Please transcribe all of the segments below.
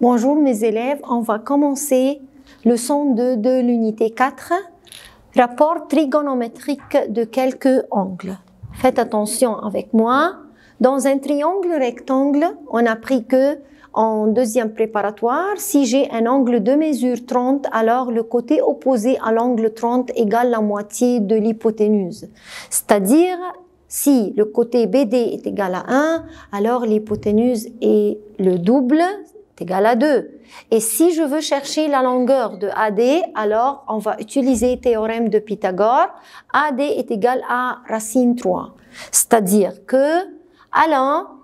Bonjour mes élèves, on va commencer leçon 2 de l'unité 4, rapport trigonométrique de quelques angles. Faites attention avec moi, dans un triangle rectangle, on a appris que en deuxième préparatoire, si j'ai un angle de mesure 30, alors le côté opposé à l'angle 30 égale la moitié de l'hypoténuse. C'est-à-dire, si le côté BD est égal à 1, alors l'hypoténuse est le double, est égal à 2. Et si je veux chercher la longueur de AD, alors on va utiliser le théorème de Pythagore. AD est égal à racine 3. C'est-à-dire que, alors,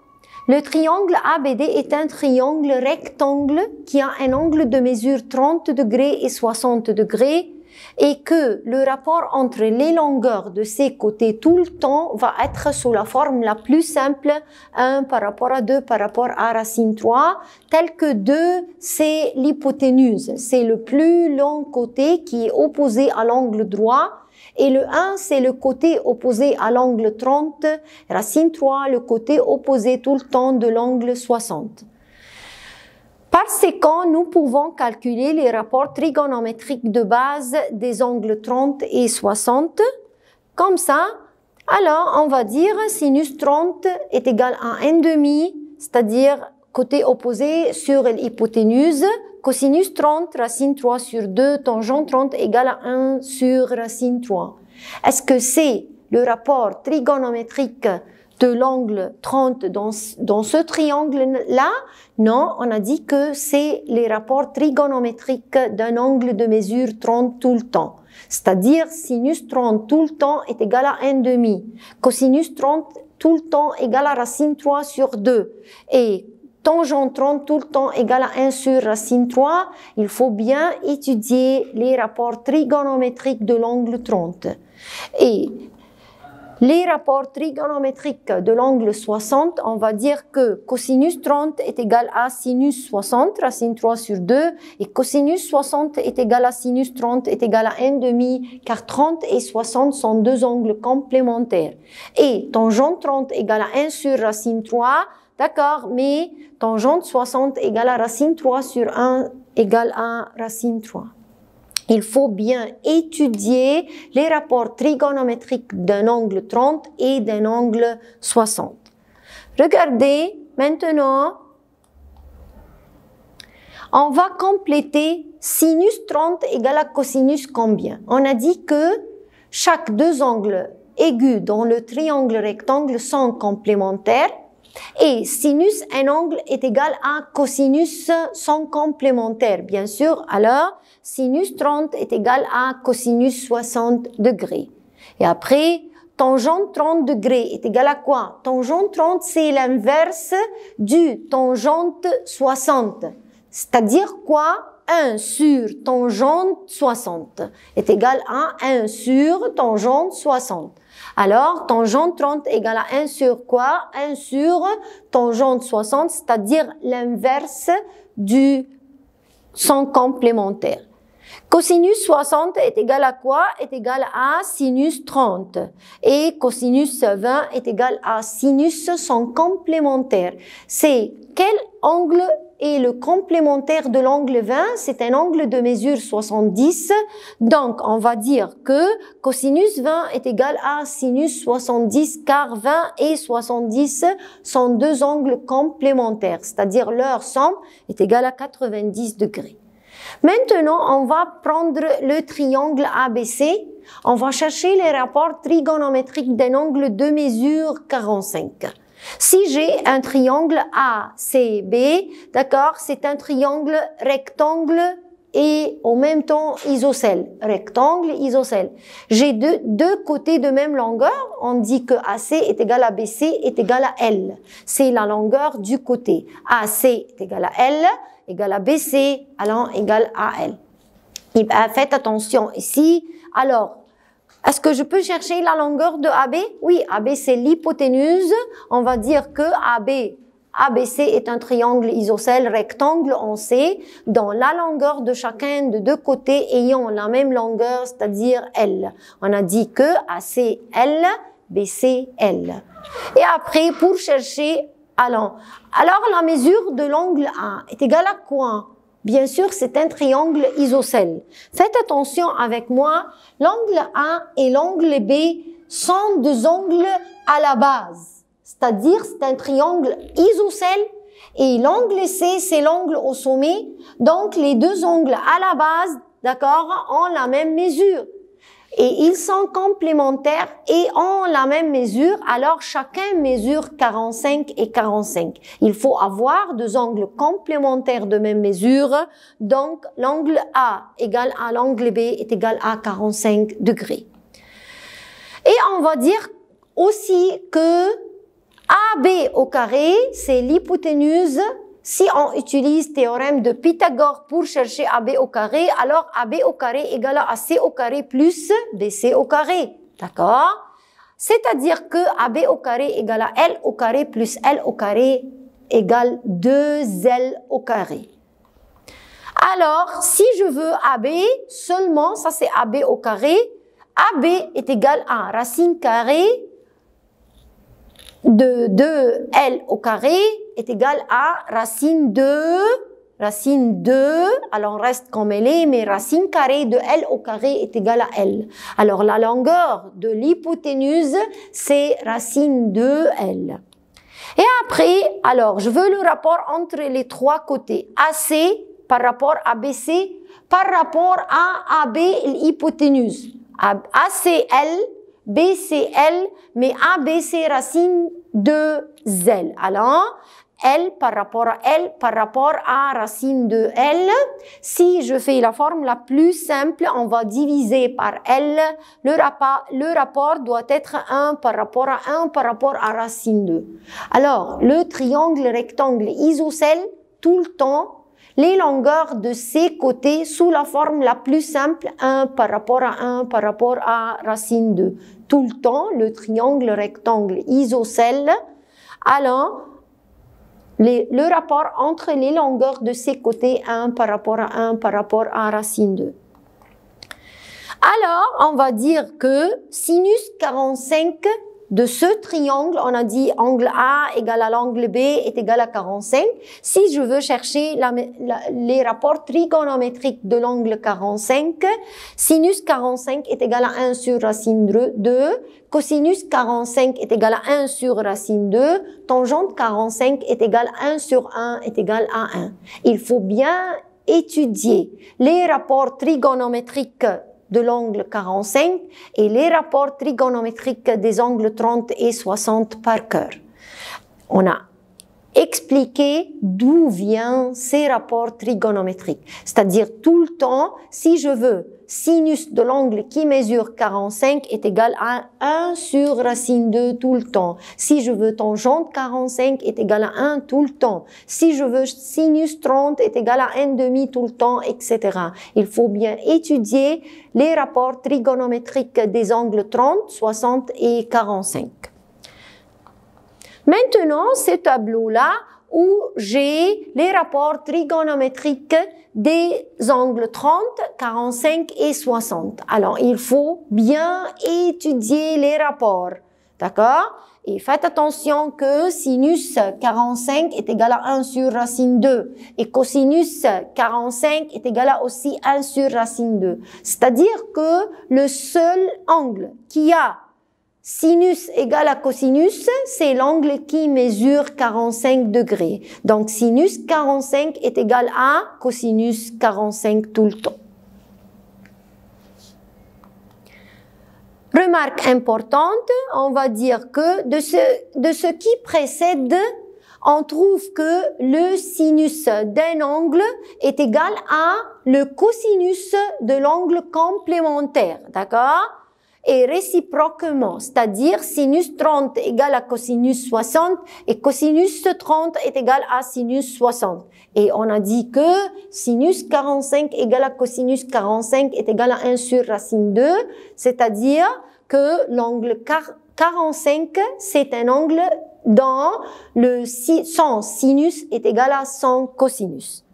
le triangle ABD est un triangle rectangle qui a un angle de mesure 30 degrés et 60 degrés et que le rapport entre les longueurs de ces côtés tout le temps va être sous la forme la plus simple, 1 par rapport à 2 par rapport à racine 3, tel que 2 c'est l'hypoténuse, c'est le plus long côté qui est opposé à l'angle droit. Et le 1, c'est le côté opposé à l'angle 30, racine 3, le côté opposé tout le temps de l'angle 60. Par conséquent, nous pouvons calculer les rapports trigonométriques de base des angles 30 et 60. Comme ça, alors on va dire sinus 30 est égal à 1,5, c'est-à-dire côté opposé sur l'hypoténuse. Cosinus 30, racine 3 sur 2, tangente 30 égale à 1 sur racine 3. Est-ce que c'est le rapport trigonométrique de l'angle 30 dans ce triangle-là? Non, on a dit que c'est les rapports trigonométriques d'un angle de mesure 30 tout le temps. C'est-à-dire sinus 30 tout le temps est égal à 1,5. Cosinus 30 tout le temps égal à racine 3 sur 2. Et tangente 30 tout le temps égale à 1 sur racine 3, il faut bien étudier les rapports trigonométriques de l'angle 30. Et les rapports trigonométriques de l'angle 60, on va dire que cosinus 30 est égal à sinus 60, racine 3 sur 2, et cosinus 60 est égal à sinus 30 est égal à 1,5, car 30 et 60 sont deux angles complémentaires. Et tangente 30 égale à 1 sur racine 3, d'accord, mais tangente 60 égale à racine 3 sur 1 égale à racine 3. Il faut bien étudier les rapports trigonométriques d'un angle 30 et d'un angle 60. Regardez maintenant, on va compléter sinus 30 égale à cosinus combien? On a dit que chaque deux angles aigus dans le triangle rectangle sont complémentaires. Et sinus, un angle est égal à cosinus sont complémentaires, bien sûr. Alors, sinus 30 est égal à cosinus 60 degrés. Et après, tangente 30 degrés est égal à quoi? Tangente 30, c'est l'inverse du tangente 60. C'est-à-dire quoi? 1 sur tangente 60 est égal à 1 sur tangente 60. Alors, tangente 30 égale à 1 sur quoi? 1 sur tangente 60, c'est-à-dire l'inverse du son complémentaire. Cosinus 60 est égal à quoi? Est égal à sinus 30. Et cosinus 20 est égal à sinus son complémentaire. C'est quel angle est le complémentaire de l'angle 20? C'est un angle de mesure 70. Donc, on va dire que cosinus 20 est égal à sinus 70, car 20 et 70 sont deux angles complémentaires, c'est-à-dire leur somme est égale à 90 degrés. Maintenant, on va prendre le triangle ABC. On va chercher les rapports trigonométriques d'un angle de mesure 45. Si j'ai un triangle ACB, d'accord, c'est un triangle rectangle et en même temps isocèle. Rectangle, isocèle. J'ai deux côtés de même longueur. On dit que AC est égal à BC est égal à L. C'est la longueur du côté. AC est égal à L, égal à BC, alors égal à L. Et faites attention ici. Alors, est-ce que je peux chercher la longueur de AB? Oui, AB c'est l'hypoténuse. On va dire que ABC est un triangle isocèle rectangle, on sait, dans la longueur de chacun de deux côtés ayant la même longueur, c'est-à-dire L. On a dit que AC L, BC L. Et après, pour chercher Alors la mesure de l'angle A est égale à quoi? Bien sûr, c'est un triangle isocèle. Faites attention avec moi, l'angle A et l'angle B sont deux angles à la base. C'est-à-dire, c'est un triangle isocèle et l'angle C, c'est l'angle au sommet. Donc, les deux angles à la base, d'accord, ont la même mesure. Et ils sont complémentaires et ont la même mesure, alors chacun mesure 45 et 45. Il faut avoir deux angles complémentaires de même mesure, donc l'angle A égale à l'angle B est égal à 45 degrés. Et on va dire aussi que AB au carré, c'est l'hypoténuse. Si on utilise le théorème de Pythagore pour chercher AB au carré, alors AB au carré égale à AC au carré plus BC au carré. D'accord? C'est-à-dire que AB au carré égale à L au carré plus L au carré égale 2L au carré. Alors, si je veux AB, seulement, ça c'est AB au carré, AB est égal à racine carrée de 2L au carré est égal à racine 2, alors on reste comme elle est, mais racine carrée de L au carré est égal à L. Alors la longueur de l'hypoténuse, c'est racine 2L. Et après, alors je veux le rapport entre les trois côtés, AC par rapport à BC, par rapport à AB l'hypoténuse. ACL, BCL, mais ABC racine de Z. Alors, L par rapport à L par rapport à racine de L. Si je fais la forme la plus simple, on va diviser par L. Le rapport doit être 1 par rapport à 1 par rapport à racine 2. Alors, le triangle rectangle isocèle, tout le temps, les longueurs de ses côtés sous la forme la plus simple, 1 par rapport à 1 par rapport à racine 2. Tout le temps, le triangle rectangle isocèle, alors, le rapport entre les longueurs de ses côtés, 1 par rapport à 1 par rapport à racine 2. Alors, on va dire que sinus 45 de ce triangle, on a dit angle A égale à l'angle B est égal à 45. Si je veux chercher les rapports trigonométriques de l'angle 45, sinus 45 est égal à 1 sur racine 2, cosinus 45 est égal à 1 sur racine 2, tangente 45 est égal à 1 sur 1 est égal à 1. Il faut bien étudier les rapports trigonométriques de l'angle 45 et les rapports trigonométriques des angles 30 et 60 par cœur. On a expliqué d'où viennent ces rapports trigonométriques. C'est-à-dire tout le temps, si je veux sinus de l'angle qui mesure 45 est égal à 1 sur racine 2 tout le temps. Si je veux tangente 45 est égal à 1 tout le temps. Si je veux sinus 30 est égal à 1,5 tout le temps, etc. Il faut bien étudier les rapports trigonométriques des angles 30, 60 et 45. Maintenant, ce tableau-là, où j'ai les rapports trigonométriques des angles 30, 45 et 60. Alors, il faut bien étudier les rapports, d'accord? Et faites attention que sinus 45 est égal à 1 sur racine 2 et cosinus 45 est égal à aussi 1 sur racine 2. C'est-à-dire que le seul angle qui a sinus égale à cosinus, c'est l'angle qui mesure 45 degrés. Donc, sinus 45 est égal à cosinus 45 tout le temps. Remarque importante, on va dire que de ce qui précède, on trouve que le sinus d'un angle est égal à le cosinus de l'angle complémentaire, d'accord? Et réciproquement, c'est-à-dire sinus 30 égale à cosinus 60 et cosinus 30 est égal à sinus 60. Et on a dit que sinus 45 égale à cosinus 45 est égal à 1 sur racine 2, c'est-à-dire que l'angle 45, c'est un angle dont son sinus est égal à son cosinus.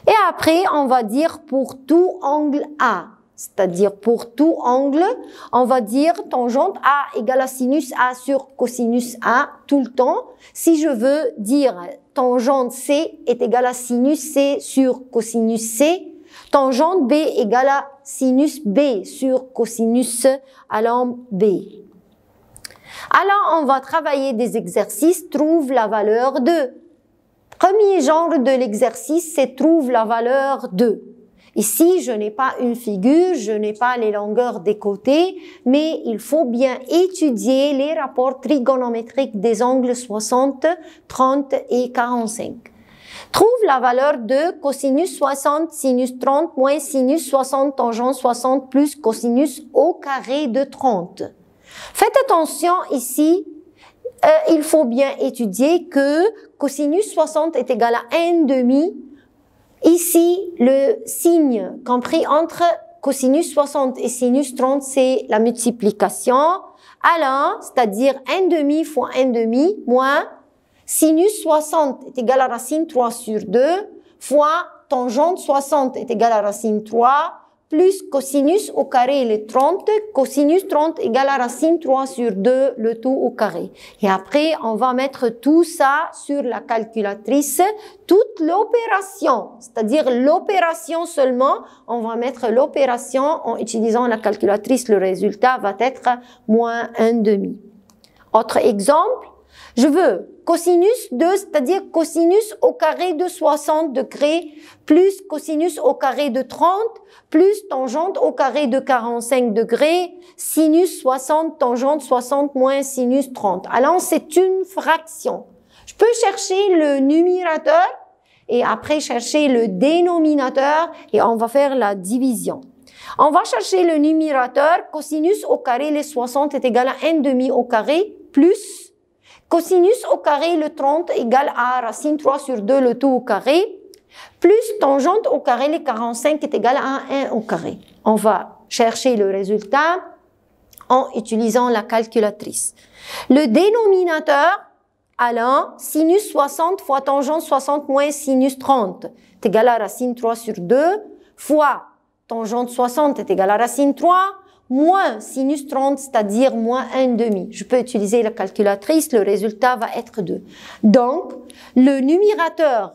Et après, on va dire pour tout angle A. c'est-à-dire pour tout angle, on va dire tangente A égale à sinus A sur cosinus A tout le temps. Si je veux dire tangente C est égale à sinus C sur cosinus C, tangente B égale à sinus B sur cosinus à lampe B. Alors, on va travailler des exercices, trouve la valeur de. Premier genre de l'exercice, c'est trouve la valeur de. Ici, je n'ai pas une figure, je n'ai pas les longueurs des côtés, mais il faut bien étudier les rapports trigonométriques des angles 60, 30 et 45. Trouve la valeur de cosinus 60, sinus 30, moins sinus 60, tangente 60, plus cosinus au carré de 30. Faites attention ici, il faut bien étudier que cosinus 60 est égal à 1/2. Ici, le signe compris entre cosinus 60 et sinus 30, c'est la multiplication. Alors, c'est-à-dire 1/2 fois 1/2 moins sinus 60 est égal à racine 3 sur 2 fois tangente 60 est égal à racine 3 plus cosinus au carré le 30, cosinus 30 égale à racine 3 sur 2, le tout au carré. Et après, on va mettre tout ça sur la calculatrice, toute l'opération, c'est-à-dire l'opération seulement, on va mettre l'opération en utilisant la calculatrice, le résultat va être moins 1/2. Autre exemple, je veux cosinus de, c'est-à-dire cosinus au carré de 60 degrés plus cosinus au carré de 30 plus tangente au carré de 45 degrés, sinus 60, tangente 60 moins sinus 30. Alors, c'est une fraction. Je peux chercher le numérateur et après chercher le dénominateur et on va faire la division. On va chercher le numérateur, cosinus au carré, les 60 est égal à 1/2 au carré plus cosinus au carré, le 30 égale à racine 3 sur 2, le tout au carré, plus tangente au carré, les 45 est égal à 1 au carré. On va chercher le résultat en utilisant la calculatrice. Le dénominateur, alors, sinus 60 fois tangente 60 moins sinus 30 est égal à racine 3 sur 2 fois tangente 60 est égal à racine 3 moins sinus 30, c'est-à-dire moins 1/2. Je peux utiliser la calculatrice, le résultat va être 2. Donc, le numérateur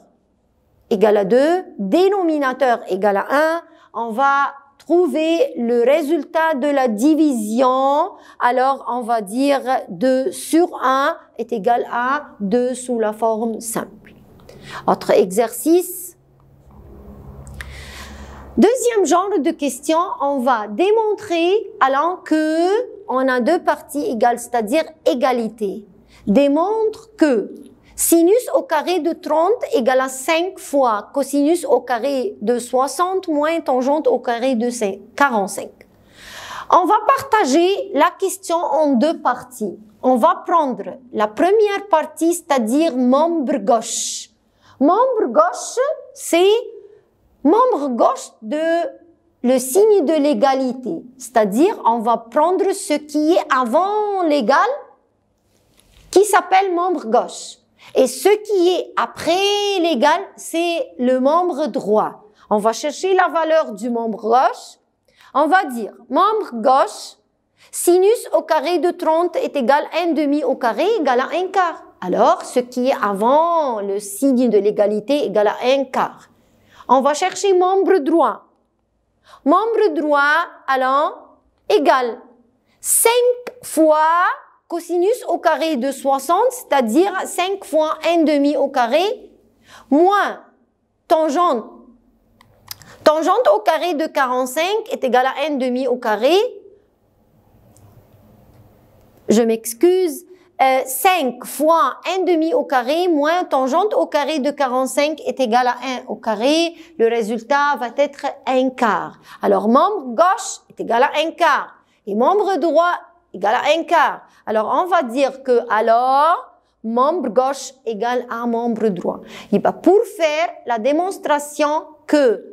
égale à 2, dénominateur égale à 1, on va trouver le résultat de la division. Alors, on va dire 2 sur 1 est égal à 2 sous la forme simple. Autre exercice. Deuxième genre de question, on va démontrer alors que on a deux parties égales, c'est-à-dire égalité. Démontre que sinus au carré de 30 égale à 5 fois cosinus au carré de 60 moins tangente au carré de 45. On va partager la question en deux parties. On va prendre la première partie, c'est-à-dire membre gauche. Membre gauche, c'est membre gauche de le signe de l'égalité, c'est-à-dire on va prendre ce qui est avant l'égal, qui s'appelle membre gauche. Et ce qui est après l'égal, c'est le membre droit. On va chercher la valeur du membre gauche. On va dire membre gauche, sinus au carré de 30 est égal à 1/2 au carré égal à 1/4. Alors, ce qui est avant le signe de l'égalité égal à 1/4. On va chercher membre droit. Membre droit, alors, égale 5 fois cosinus au carré de 60, c'est-à-dire 5 fois 1/2 au carré, moins tangente. Tangente au carré de 45 est égal à 1/2 au carré. Je m'excuse. 5 fois 1/2 au carré moins tangente au carré de 45 est égal à 1 au carré. Le résultat va être 1/4. Alors, membre gauche est égal à 1/4 et membre droit égal à 1/4. Alors, on va dire que alors, membre gauche égale à membre droit. Et bien, pour faire la démonstration que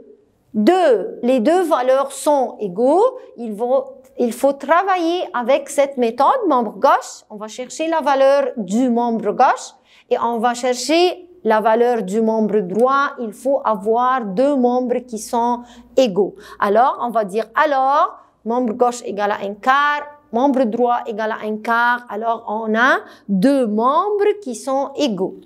les deux valeurs sont égaux, il faut travailler avec cette méthode, membre gauche. On va chercher la valeur du membre gauche et on va chercher la valeur du membre droit, il faut avoir deux membres qui sont égaux. Alors, on va dire alors, membre gauche égale à un quart, membre droit égale à un quart. Alors, on a deux membres qui sont égaux.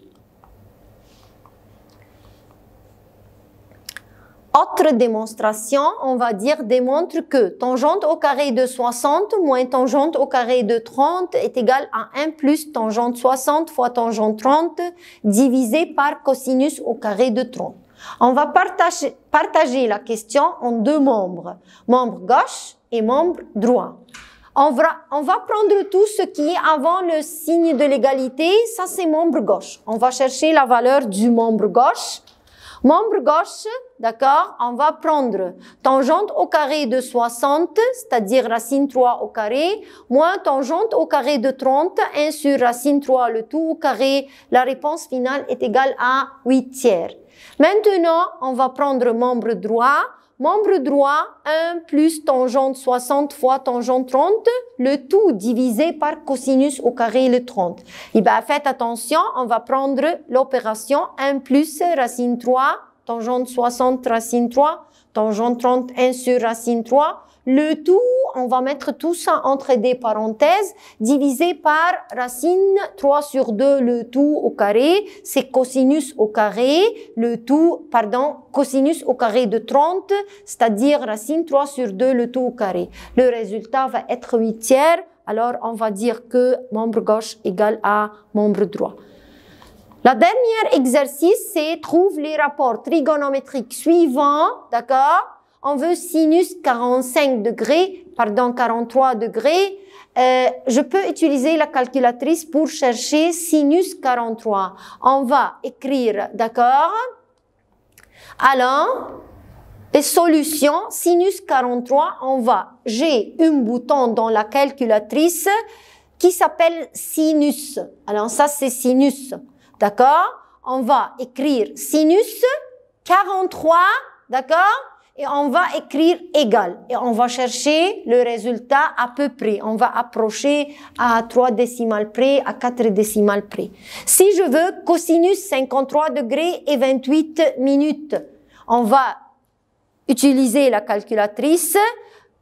Autre démonstration, on va dire démontre que tangente au carré de 60 moins tangente au carré de 30 est égal à 1 plus tangente 60 fois tangente 30 divisé par cosinus au carré de 30. On va partager la question en deux membres, membre gauche et membre droit. On va prendre tout ce qui est avant le signe de l'égalité, ça c'est membre gauche. On va chercher la valeur du membre gauche. Membre gauche, d'accord, on va prendre tangente au carré de 60, c'est-à-dire racine 3 au carré, moins tangente au carré de 30, 1 sur racine 3, le tout au carré. La réponse finale est égale à 8 tiers. Maintenant, on va prendre membre droit. Membre droit, 1 plus tangente 60 fois tangente 30, le tout divisé par cosinus au carré le 30. Et bien, faites attention, on va prendre l'opération 1 plus racine 3, tangente 60 racine 3, tangente 30, 1 sur racine 3. Le tout, on va mettre tout ça entre des parenthèses, divisé par racine 3 sur 2, le tout au carré, c'est cosinus au carré, cosinus au carré de 30, c'est-à-dire racine 3 sur 2, le tout au carré. Le résultat va être 8 tiers, alors on va dire que membre gauche égale à membre droit. La dernière exercice, c'est trouve les rapports trigonométriques suivants, d'accord? On veut sinus 43 degrés. Je peux utiliser la calculatrice pour chercher sinus 43. On va écrire, d'accord? Alors, les solutions, sinus 43, j'ai un bouton dans la calculatrice qui s'appelle sinus. Alors, ça, c'est sinus, d'accord? On va écrire sinus 43, d'accord? Et on va écrire égal. Et on va chercher le résultat à peu près. On va approcher à 3 décimales près, à 4 décimales près. Si je veux cosinus 53 degrés et 28 minutes, on va utiliser la calculatrice.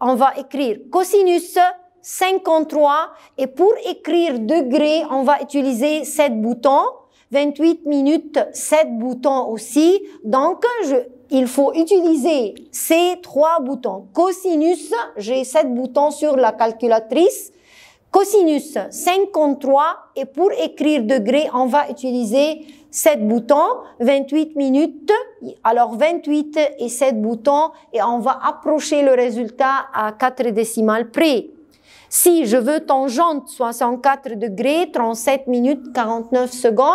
On va écrire cosinus 53 et pour écrire degrés, on va utiliser 7 boutons. 28 minutes, 7 boutons aussi. Donc, il faut utiliser ces 3 boutons. Cosinus, j'ai 7 boutons sur la calculatrice. Cosinus 53 et pour écrire degré, on va utiliser 7 boutons, 28 minutes. Alors 28 et 7 boutons et on va approcher le résultat à 4 décimales près. Si je veux tangente 64 degrés, 37 minutes, 49 secondes,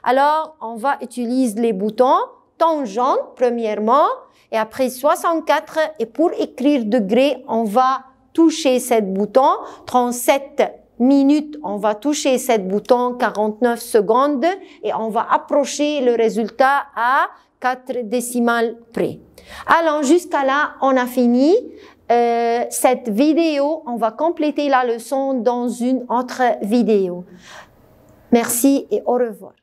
alors on va utiliser les boutons tangente premièrement et après 64 et pour écrire degré, on va toucher 7 boutons, 37 minutes, on va toucher 7 boutons, 49 secondes et on va approcher le résultat à 4 décimales près. Alors jusqu'à là, on a fini. Cette vidéo, on va compléter la leçon dans une autre vidéo. Merci et au revoir.